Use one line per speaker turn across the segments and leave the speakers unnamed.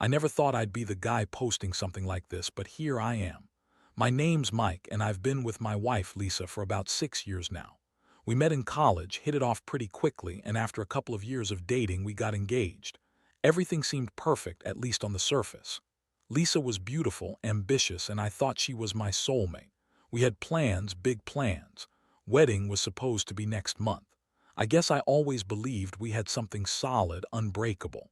I never thought I'd be the guy posting something like this, but here I am. My name's Mike, and I've been with my wife, Lisa, for about 6 years now. We met in college, hit it off pretty quickly, and after a couple of years of dating, we got engaged. Everything seemed perfect, at least on the surface. Lisa was beautiful, ambitious, and I thought she was my soulmate. We had plans, big plans. Wedding was supposed to be next month. I guess I always believed we had something solid, unbreakable.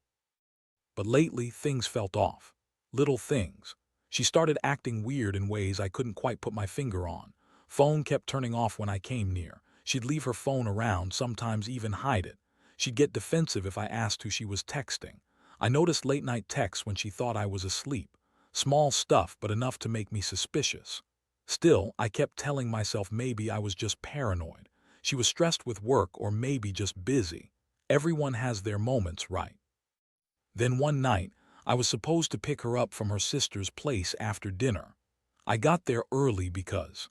But lately, things felt off. Little things. She started acting weird in ways I couldn't quite put my finger on. Phone kept turning off when I came near. She'd leave her phone around, sometimes even hide it. She'd get defensive if I asked who she was texting. I noticed late-night texts when she thought I was asleep. Small stuff, but enough to make me suspicious. Still, I kept telling myself maybe I was just paranoid. She was stressed with work or maybe just busy. Everyone has their moments, right? Then one night, I was supposed to pick her up from her sister's place after dinner. I got there early because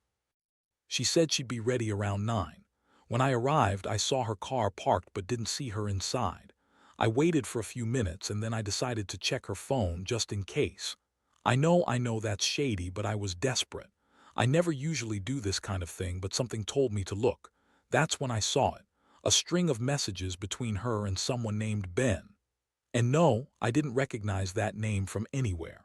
she said she'd be ready around 9. When I arrived, I saw her car parked but didn't see her inside. I waited for a few minutes and then I decided to check her phone just in case. I know that's shady, but I was desperate. I never usually do this kind of thing, but something told me to look. That's when I saw it. A string of messages between her and someone named Ben. And no, I didn't recognize that name from anywhere.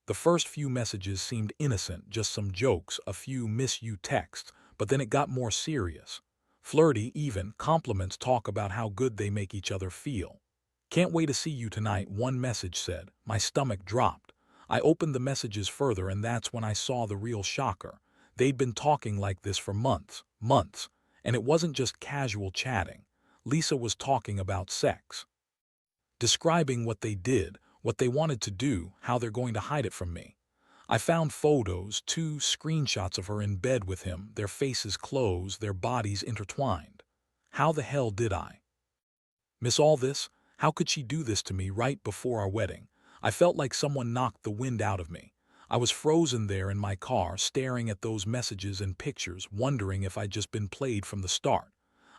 The first few messages seemed innocent, just some jokes, a few miss you texts, but then it got more serious. Flirty, even, compliments, talk about how good they make each other feel. Can't wait to see you tonight, one message said. My stomach dropped. I opened the messages further and that's when I saw the real shocker. They'd been talking like this for months, and it wasn't just casual chatting. Lisa was talking about sex. Describing what they did, what they wanted to do, how they're going to hide it from me. I found photos, 2 screenshots of her in bed with him, their faces closed, their bodies intertwined. How the hell did I miss all this? How could she do this to me right before our wedding? I felt like someone knocked the wind out of me. I was frozen there in my car, staring at those messages and pictures, wondering if I'd just been played from the start.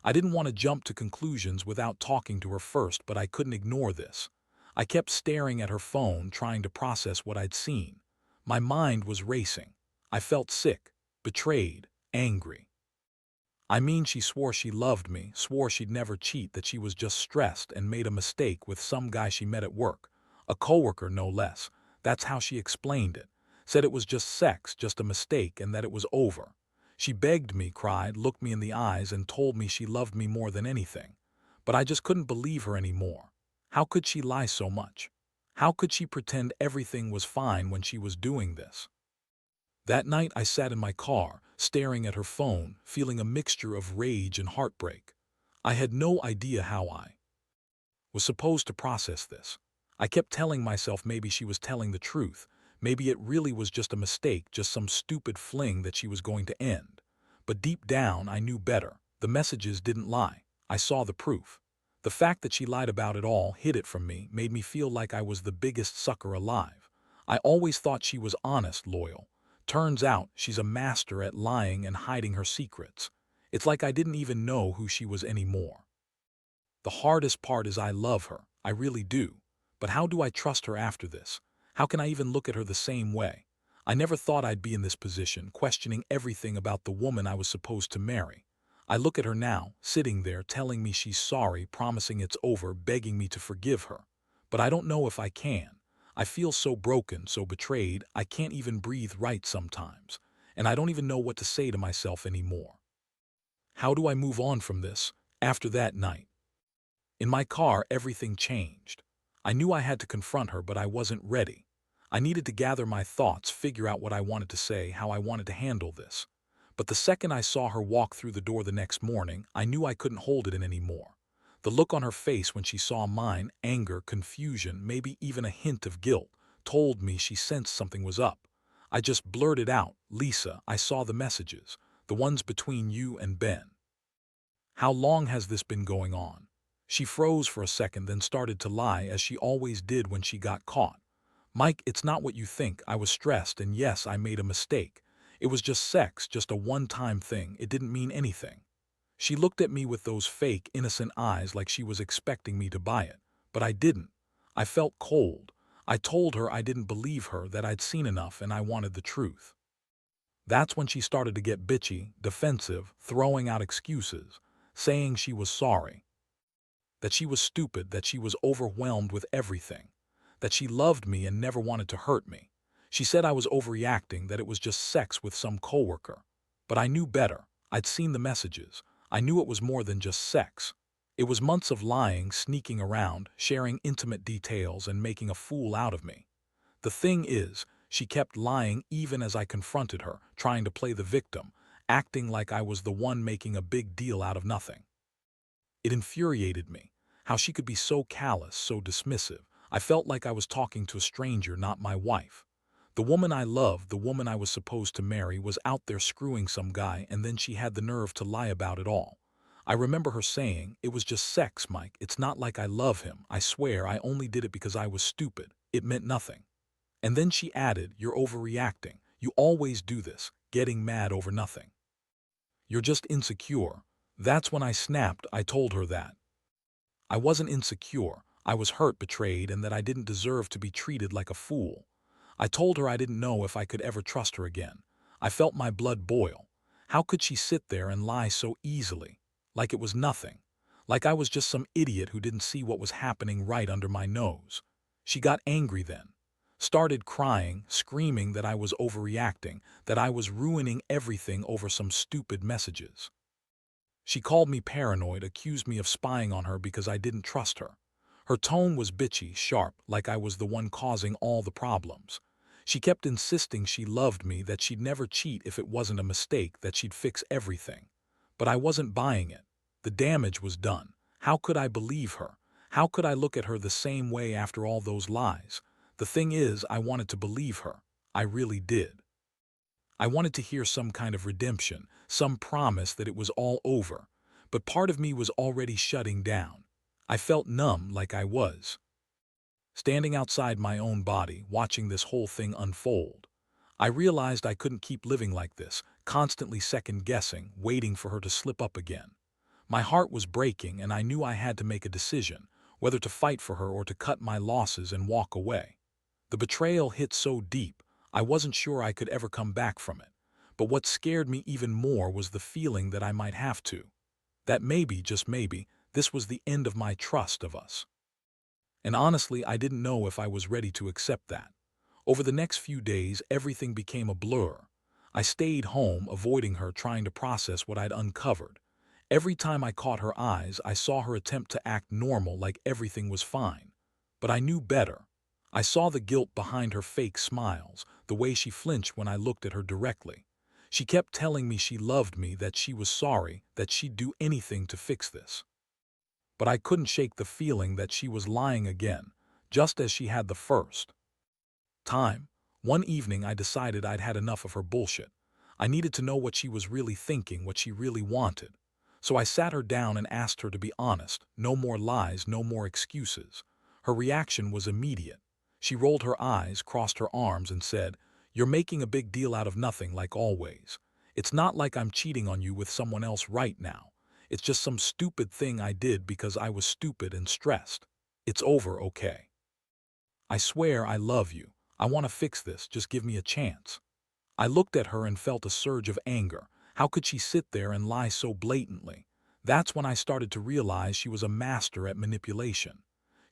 I didn't want to jump to conclusions without talking to her first, but I couldn't ignore this. I kept staring at her phone, trying to process what I'd seen. My mind was racing. I felt sick, betrayed, angry. I mean, she swore she loved me, swore she'd never cheat, that she was just stressed and made a mistake with some guy she met at work. A coworker, no less. That's how she explained it. Said it was just sex, just a mistake, and that it was over. She begged me, cried, looked me in the eyes, and told me she loved me more than anything. But I just couldn't believe her anymore. How could she lie so much? How could she pretend everything was fine when she was doing this? That night I sat in my car, staring at her phone, feeling a mixture of rage and heartbreak. I had no idea how I was supposed to process this. I kept telling myself maybe she was telling the truth. Maybe it really was just a mistake, just some stupid fling that she was going to end. But deep down, I knew better. The messages didn't lie. I saw the proof. The fact that she lied about it all hid it from me, made me feel like I was the biggest sucker alive. I always thought she was honest, loyal. Turns out she's a master at lying and hiding her secrets. It's like I didn't even know who she was anymore. The hardest part is I love her. I really do. But how do I trust her after this? How can I even look at her the same way? I never thought I'd be in this position, questioning everything about the woman I was supposed to marry. I look at her now, sitting there, telling me she's sorry, promising it's over, begging me to forgive her. But I don't know if I can. I feel so broken, so betrayed, I can't even breathe right sometimes. And I don't even know what to say to myself anymore. How do I move on from this, after that night? In my car, everything changed. I knew I had to confront her, but I wasn't ready. I needed to gather my thoughts, figure out what I wanted to say, how I wanted to handle this. But the second I saw her walk through the door the next morning, I knew I couldn't hold it in anymore. The look on her face when she saw mine, anger, confusion, maybe even a hint of guilt, told me she sensed something was up. I just blurted out, "Lisa, I saw the messages, the ones between you and Ben. How long has this been going on?" She froze for a second, then started to lie, as she always did when she got caught. "Mike, it's not what you think. I was stressed, and yes, I made a mistake. It was just sex, just a one-time thing. It didn't mean anything." She looked at me with those fake, innocent eyes like she was expecting me to buy it. But I didn't. I felt cold. I told her I didn't believe her, that I'd seen enough and I wanted the truth. That's when she started to get bitchy, defensive, throwing out excuses, saying she was sorry, that she was stupid, that she was overwhelmed with everything, that she loved me and never wanted to hurt me. She said I was overreacting, that it was just sex with some coworker. But I knew better. I'd seen the messages. I knew it was more than just sex. It was months of lying, sneaking around, sharing intimate details, and making a fool out of me. The thing is, she kept lying even as I confronted her, trying to play the victim, acting like I was the one making a big deal out of nothing. It infuriated me, how she could be so callous, so dismissive. I felt like I was talking to a stranger, not my wife. The woman I loved, the woman I was supposed to marry, was out there screwing some guy, and then she had the nerve to lie about it all. I remember her saying, "It was just sex, Mike. It's not like I love him. I swear I only did it because I was stupid. It meant nothing." And then she added, "You're overreacting. You always do this, getting mad over nothing. You're just insecure." That's when I snapped. I told her that I wasn't insecure. I was hurt, betrayed, and that I didn't deserve to be treated like a fool. I told her I didn't know if I could ever trust her again. I felt my blood boil. How could she sit there and lie so easily? Like it was nothing. Like I was just some idiot who didn't see what was happening right under my nose. She got angry then. Started crying, screaming that I was overreacting, that I was ruining everything over some stupid messages. She called me paranoid, accused me of spying on her because I didn't trust her. Her tone was bitchy, sharp, like I was the one causing all the problems. She kept insisting she loved me, that she'd never cheat if it wasn't a mistake, that she'd fix everything. But I wasn't buying it. The damage was done. How could I believe her? How could I look at her the same way after all those lies? The thing is, I wanted to believe her. I really did. I wanted to hear some kind of redemption, some promise that it was all over. But part of me was already shutting down. I felt numb, like I was standing outside my own body, watching this whole thing unfold. I realized I couldn't keep living like this, constantly second-guessing, waiting for her to slip up again. My heart was breaking, and I knew I had to make a decision, whether to fight for her or to cut my losses and walk away. The betrayal hit so deep, I wasn't sure I could ever come back from it. But what scared me even more was the feeling that I might have to. That maybe, just maybe, this was the end of my trust of us. And honestly, I didn't know if I was ready to accept that. Over the next few days, everything became a blur. I stayed home, avoiding her, trying to process what I'd uncovered. Every time I caught her eyes, I saw her attempt to act normal, like everything was fine. But I knew better. I saw the guilt behind her fake smiles, the way she flinched when I looked at her directly. She kept telling me she loved me, that she was sorry, that she'd do anything to fix this. But I couldn't shake the feeling that she was lying again, just as she had the first time. One evening I decided I'd had enough of her bullshit. I needed to know what she was really thinking, what she really wanted. So I sat her down and asked her to be honest, no more lies, no more excuses. Her reaction was immediate. She rolled her eyes, crossed her arms, and said, "You're making a big deal out of nothing, like always. It's not like I'm cheating on you with someone else right now. It's just some stupid thing I did because I was stupid and stressed. It's over, okay? I swear I love you. I want to fix this. Just give me a chance." I looked at her and felt a surge of anger. How could she sit there and lie so blatantly? That's when I started to realize she was a master at manipulation.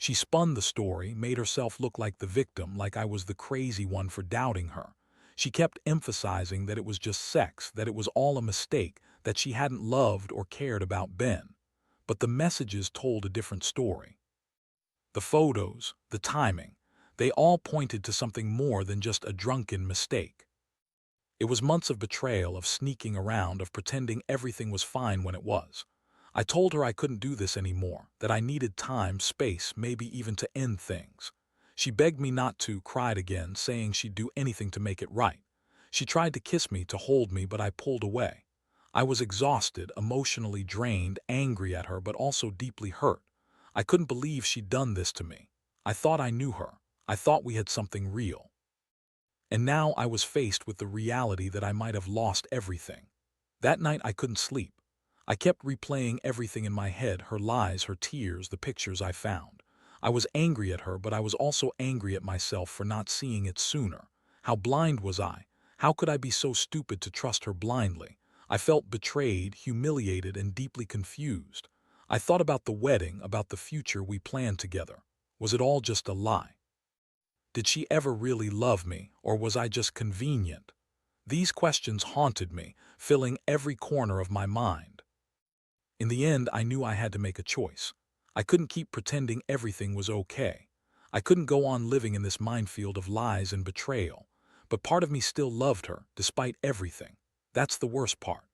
She spun the story, made herself look like the victim, like I was the crazy one for doubting her. She kept emphasizing that it was just sex, that it was all a mistake, that she hadn't loved or cared about Ben. But the messages told a different story. The photos, the timing, they all pointed to something more than just a drunken mistake. It was months of betrayal, of sneaking around, of pretending everything was fine when it was. I told her I couldn't do this anymore, that I needed time, space, maybe even to end things. She begged me not to, cried again, saying she'd do anything to make it right. She tried to kiss me, to hold me, but I pulled away. I was exhausted, emotionally drained, angry at her, but also deeply hurt. I couldn't believe she'd done this to me. I thought I knew her. I thought we had something real. And now I was faced with the reality that I might have lost everything. That night I couldn't sleep. I kept replaying everything in my head, her lies, her tears, the pictures I found. I was angry at her, but I was also angry at myself for not seeing it sooner. How blind was I? How could I be so stupid to trust her blindly? I felt betrayed, humiliated, and deeply confused. I thought about the wedding, about the future we planned together. Was it all just a lie? Did she ever really love me, or was I just convenient? These questions haunted me, filling every corner of my mind. In the end, I knew I had to make a choice. I couldn't keep pretending everything was okay. I couldn't go on living in this minefield of lies and betrayal. But part of me still loved her, despite everything. That's the worst part.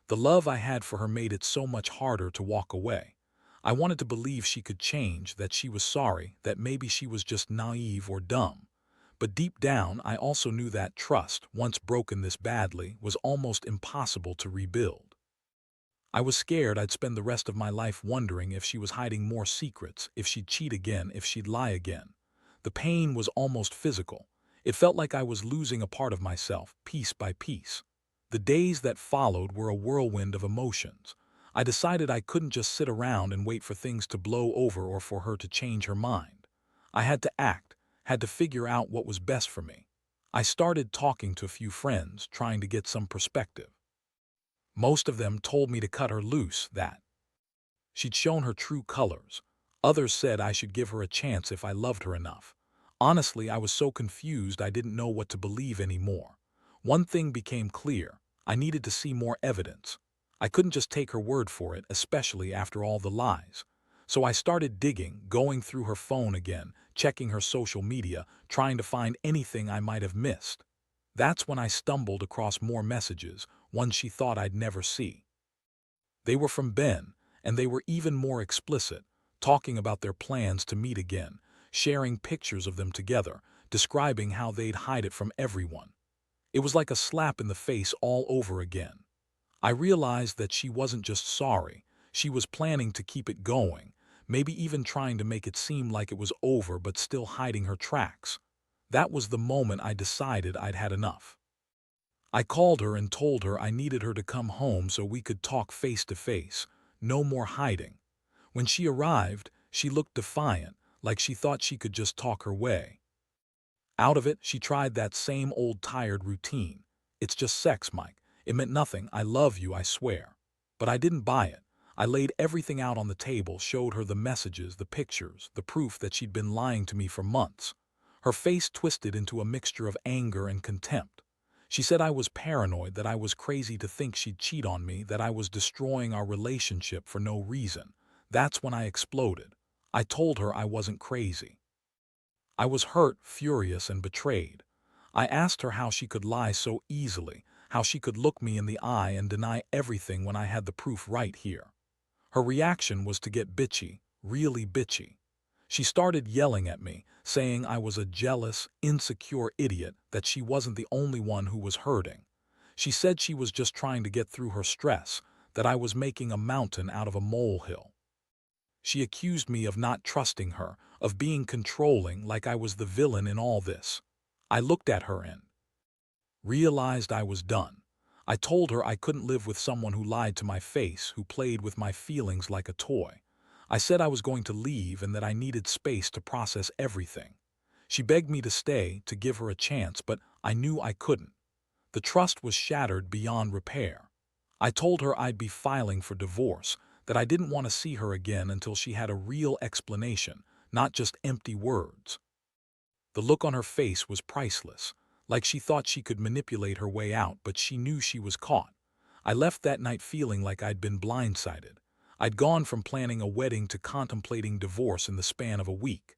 The love I had for her made it so much harder to walk away. I wanted to believe she could change, that she was sorry, that maybe she was just naive or dumb. But deep down, I also knew that trust, once broken this badly, was almost impossible to rebuild. I was scared I'd spend the rest of my life wondering if she was hiding more secrets, if she'd cheat again, if she'd lie again. The pain was almost physical. It felt like I was losing a part of myself, piece by piece. The days that followed were a whirlwind of emotions. I decided I couldn't just sit around and wait for things to blow over or for her to change her mind. I had to act, had to figure out what was best for me. I started talking to a few friends, trying to get some perspective. Most of them told me to cut her loose, that she'd shown her true colors. Others said I should give her a chance if I loved her enough. Honestly, I was so confused I didn't know what to believe anymore. One thing became clear. I needed to see more evidence. I couldn't just take her word for it, especially after all the lies. So I started digging, going through her phone again, checking her social media, trying to find anything I might have missed. That's when I stumbled across more messages, ones she thought I'd never see. They were from Ben, and they were even more explicit, talking about their plans to meet again, sharing pictures of them together, describing how they'd hide it from everyone. It was like a slap in the face all over again. I realized that she wasn't just sorry, she was planning to keep it going, maybe even trying to make it seem like it was over but still hiding her tracks. That was the moment I decided I'd had enough. I called her and told her I needed her to come home so we could talk face to face, no more hiding. When she arrived, she looked defiant, like she thought she could just talk her way out of it. She tried that same old tired routine. "It's just sex, Mike. It meant nothing. I love you, I swear." But I didn't buy it. I laid everything out on the table, showed her the messages, the pictures, the proof that she'd been lying to me for months. Her face twisted into a mixture of anger and contempt. She said I was paranoid, that I was crazy to think she'd cheat on me, that I was destroying our relationship for no reason. That's when I exploded. I told her I wasn't crazy. I was hurt, furious, and betrayed. I asked her how she could lie so easily, how she could look me in the eye and deny everything when I had the proof right here. Her reaction was to get bitchy, really bitchy. She started yelling at me, saying I was a jealous, insecure idiot, that she wasn't the only one who was hurting. She said she was just trying to get through her stress, that I was making a mountain out of a molehill. She accused me of not trusting her, of being controlling, like I was the villain in all this. I looked at her and realized I was done. I told her I couldn't live with someone who lied to my face, who played with my feelings like a toy. I said I was going to leave and that I needed space to process everything. She begged me to stay, to give her a chance, but I knew I couldn't. The trust was shattered beyond repair. I told her I'd be filing for divorce, that I didn't want to see her again until she had a real explanation, not just empty words. The look on her face was priceless, like she thought she could manipulate her way out, but she knew she was caught. I left that night feeling like I'd been blindsided. I'd gone from planning a wedding to contemplating divorce in the span of a week.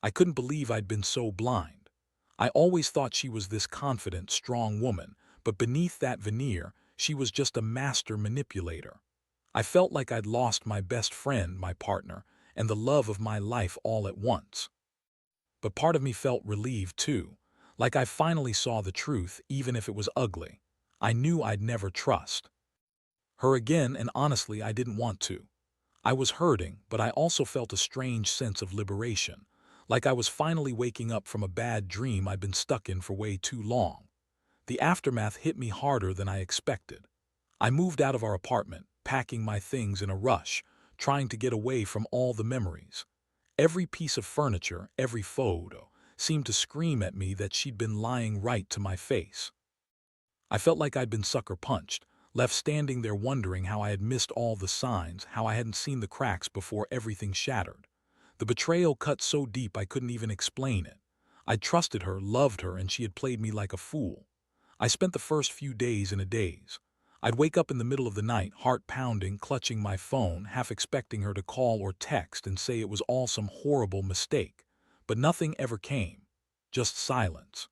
I couldn't believe I'd been so blind. I always thought she was this confident, strong woman, but beneath that veneer, she was just a master manipulator. I felt like I'd lost my best friend, my partner, and the love of my life all at once. But part of me felt relieved too, like I finally saw the truth, even if it was ugly. I knew I'd never trust her again, and honestly, I didn't want to. I was hurting, but I also felt a strange sense of liberation, like I was finally waking up from a bad dream I'd been stuck in for way too long. The aftermath hit me harder than I expected. I moved out of our apartment, packing my things in a rush, trying to get away from all the memories. Every piece of furniture, every photo, seemed to scream at me that she'd been lying right to my face. I felt like I'd been sucker punched, left standing there wondering how I had missed all the signs, how I hadn't seen the cracks before everything shattered. The betrayal cut so deep I couldn't even explain it. I'd trusted her, loved her, and she had played me like a fool. I spent the first few days in a daze. I'd wake up in the middle of the night, heart pounding, clutching my phone, half expecting her to call or text and say it was all some horrible mistake. But nothing ever came. Just silence.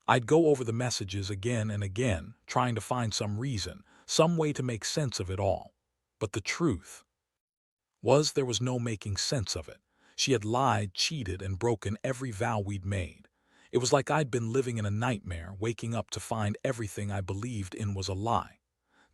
I'd go over the messages again and again, trying to find some reason, some way to make sense of it all. But the truth was there was no making sense of it. She had lied, cheated, and broken every vow we'd made. It was like I'd been living in a nightmare, waking up to find everything I believed in was a lie.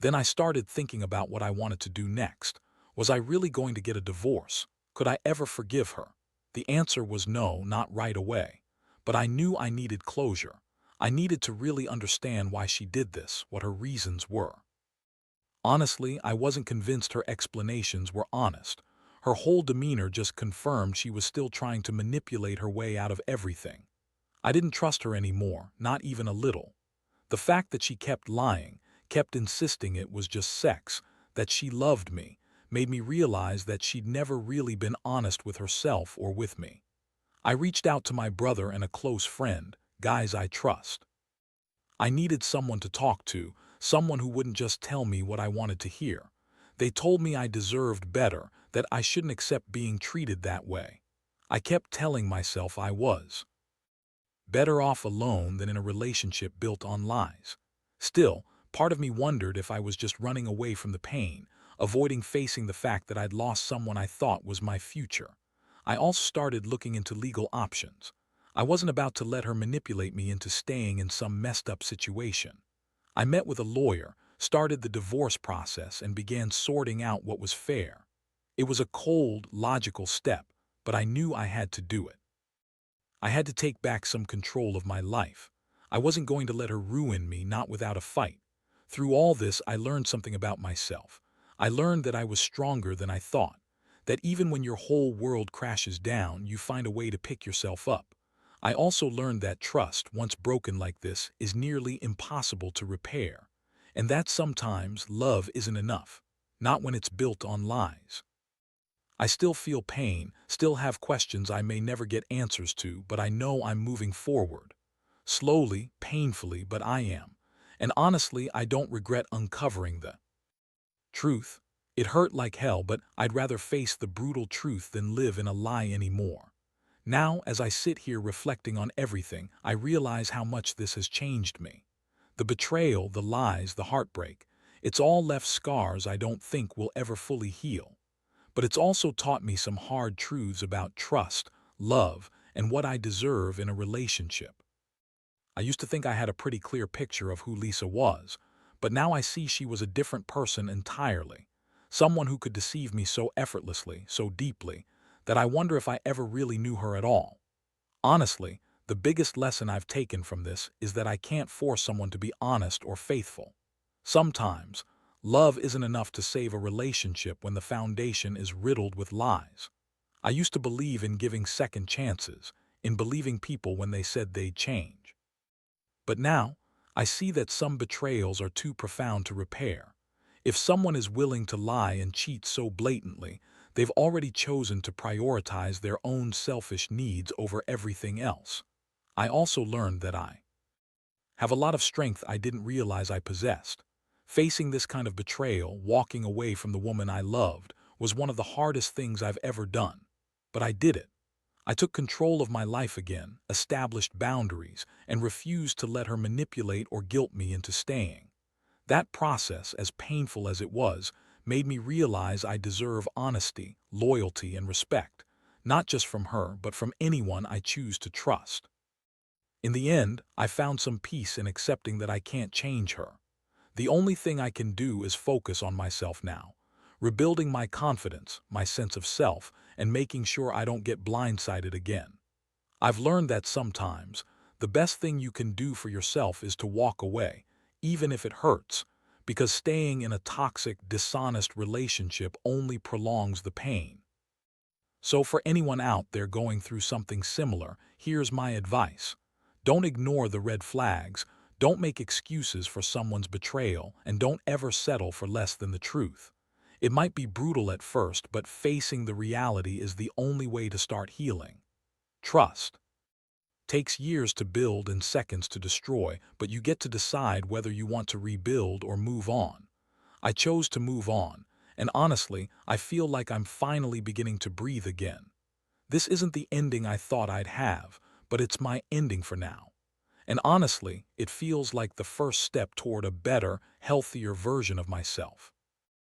Then I started thinking about what I wanted to do next. Was I really going to get a divorce? Could I ever forgive her? The answer was no, not right away. But I knew I needed closure. I needed to really understand why she did this, what her reasons were. Honestly, I wasn't convinced her explanations were honest. Her whole demeanor just confirmed she was still trying to manipulate her way out of everything. I didn't trust her anymore, not even a little. The fact that she kept lying, kept insisting it was just sex, that she loved me, made me realize that she'd never really been honest with herself or with me. I reached out to my brother and a close friend, guys I trust. I needed someone to talk to, someone who wouldn't just tell me what I wanted to hear. They told me I deserved better, that I shouldn't accept being treated that way. I kept telling myself I was better off alone than in a relationship built on lies. Still, part of me wondered if I was just running away from the pain, avoiding facing the fact that I'd lost someone I thought was my future. I also started looking into legal options. I wasn't about to let her manipulate me into staying in some messed up situation. I met with a lawyer, started the divorce process, and began sorting out what was fair. It was a cold, logical step, but I knew I had to do it. I had to take back some control of my life. I wasn't going to let her ruin me, not without a fight. Through all this, I learned something about myself. I learned that I was stronger than I thought, that even when your whole world crashes down, you find a way to pick yourself up. I also learned that trust, once broken like this, is nearly impossible to repair, and that sometimes love isn't enough, not when it's built on lies. I still feel pain, still have questions I may never get answers to, but I know I'm moving forward. Slowly, painfully, but I am. And honestly, I don't regret uncovering the truth. It hurt like hell, but I'd rather face the brutal truth than live in a lie anymore. Now, as I sit here reflecting on everything, I realize how much this has changed me. The betrayal, the lies, the heartbreak, it's all left scars I don't think will ever fully heal. But it's also taught me some hard truths about trust, love, and what I deserve in a relationship. I used to think I had a pretty clear picture of who Lisa was, but now I see she was a different person entirely. Someone who could deceive me so effortlessly, so deeply, that I wonder if I ever really knew her at all. Honestly, the biggest lesson I've taken from this is that I can't force someone to be honest or faithful. Sometimes, love isn't enough to save a relationship when the foundation is riddled with lies. I used to believe in giving second chances, in believing people when they said they'd change. But now, I see that some betrayals are too profound to repair. If someone is willing to lie and cheat so blatantly, they've already chosen to prioritize their own selfish needs over everything else. I also learned that I have a lot of strength I didn't realize I possessed. Facing this kind of betrayal, walking away from the woman I loved, was one of the hardest things I've ever done. But I did it. I took control of my life again, established boundaries, and refused to let her manipulate or guilt me into staying. That process, as painful as it was, made me realize I deserve honesty, loyalty, and respect, not just from her, but from anyone I choose to trust. In the end, I found some peace in accepting that I can't change her. The only thing I can do is focus on myself now, rebuilding my confidence, my sense of self, and making sure I don't get blindsided again. I've learned that sometimes, the best thing you can do for yourself is to walk away, even if it hurts, because staying in a toxic, dishonest relationship only prolongs the pain. So for anyone out there going through something similar, here's my advice. Don't ignore the red flags, don't make excuses for someone's betrayal, and don't ever settle for less than the truth. It might be brutal at first, but facing the reality is the only way to start healing. Trust takes years to build and seconds to destroy, but you get to decide whether you want to rebuild or move on. I chose to move on, and honestly, I feel like I'm finally beginning to breathe again. This isn't the ending I thought I'd have, but it's my ending for now. And honestly, it feels like the first step toward a better, healthier version of myself.